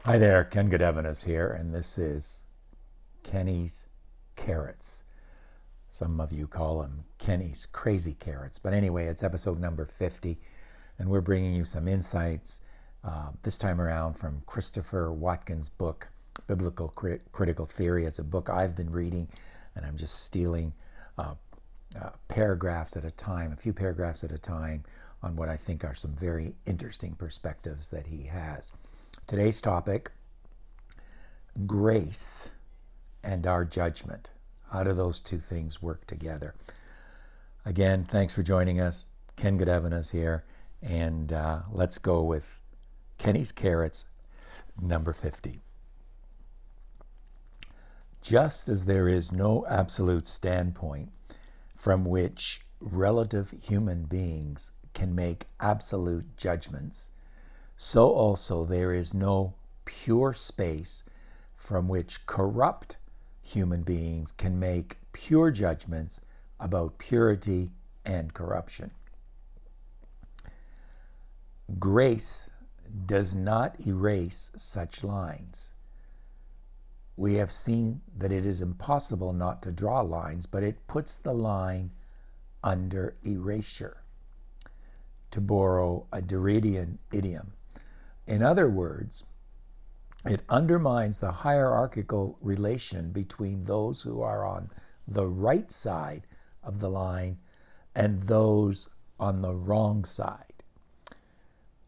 Hi there, Ken Godevanas here, and this is Kenny's Carrots. Some of you call them Kenny's Crazy Carrots, but anyway, it's episode number 50, and we're bringing you some insights this time around from Christopher Watkins' book, Biblical Critical Theory. It's a book I've been reading, and I'm just stealing paragraphs at a time, a few paragraphs at a time, on what I think are some very interesting perspectives that he has. Today's topic, grace and our judgment. How do those two things work together? Again, thanks for joining us. Ken Godevanas here, and let's go with Kenny's Carrots, number 50. Just as there is no absolute standpoint from which relative human beings can make absolute judgments, so also there is no pure space from which corrupt human beings can make pure judgments about purity and corruption. Grace does not erase such lines. We have seen that it is impossible not to draw lines, but it puts the line under erasure, to borrow a Derridian idiom. In other words, it undermines the hierarchical relation between those who are on the right side of the line and those on the wrong side.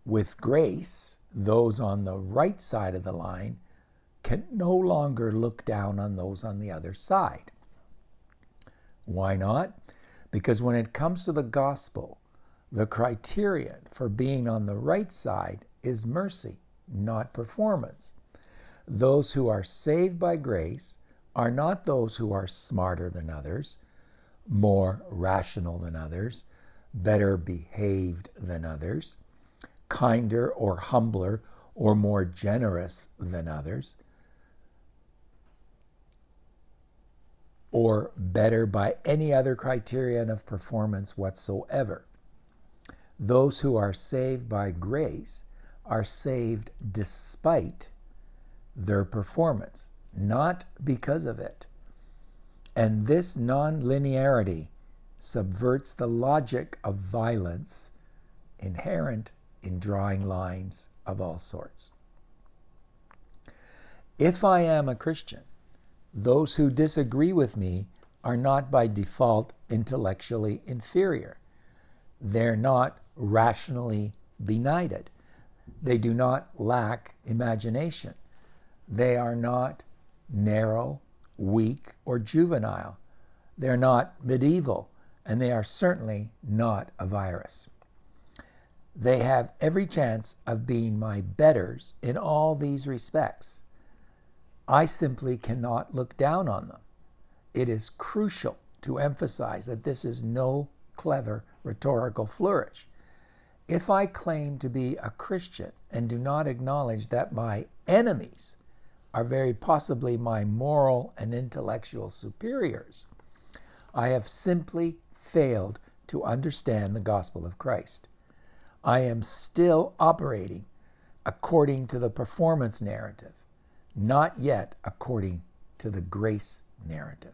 With grace, those on the right side of the line can no longer look down on those on the other side. Why not? Because when it comes to the gospel, the criterion for being on the right side is mercy, not performance. Those who are saved by grace are not those who are smarter than others, more rational than others, better behaved than others, kinder or humbler or more generous than others, or better by any other criterion of performance whatsoever. Those who are saved by grace are saved despite their performance, not because of it. And this non-linearity subverts the logic of violence inherent in drawing lines of all sorts. If I am a Christian, those who disagree with me are not by default intellectually inferior. They're not rationally benighted. They do not lack imagination. They are not narrow, weak, or juvenile. They're not medieval, and they are certainly not a virus. They have every chance of being my betters in all these respects. I simply cannot look down on them. It is crucial to emphasize that this is no clever rhetorical flourish. If I claim to be a Christian and do not acknowledge that my enemies are very possibly my moral and intellectual superiors, I have simply failed to understand the gospel of Christ. I am still operating according to the performance narrative, not yet according to the grace narrative.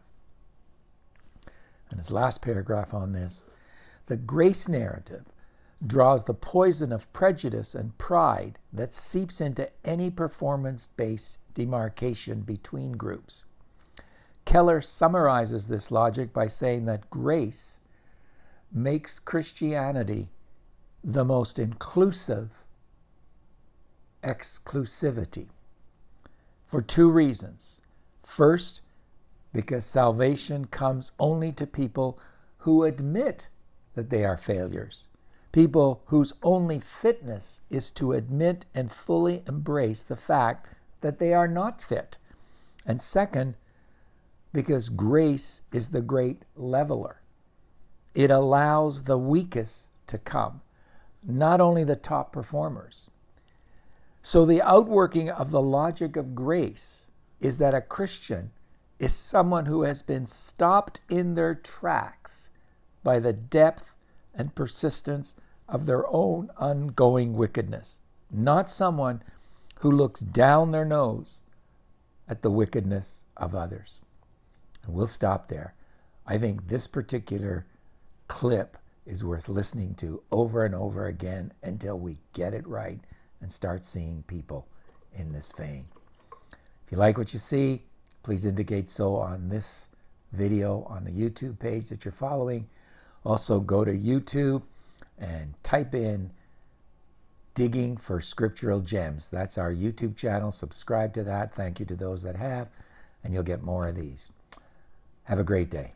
And his last paragraph on this, the grace narrative draws the poison of prejudice and pride that seeps into any performance-based demarcation between groups. Keller summarizes this logic by saying that grace makes Christianity the most inclusive exclusivity for two reasons. First, because salvation comes only to people who admit that they are failures, people whose only fitness is to admit and fully embrace the fact that they are not fit. And second, because grace is the great leveler. It allows the weakest to come, not only the top performers. So the outworking of the logic of grace is that a Christian is someone who has been stopped in their tracks by the depth and persistence of their own ongoing wickedness, not someone who looks down their nose at the wickedness of others. And we'll stop there. I think this particular clip is worth listening to over and over again until we get it right and start seeing people in this vein. If you like what you see, please indicate so on this video on the YouTube page that you're following. Also go to YouTube and type in Digging for Scriptural Gems. That's our YouTube channel. Subscribe to that. Thank you to those that have, and you'll get more of these. Have a great day.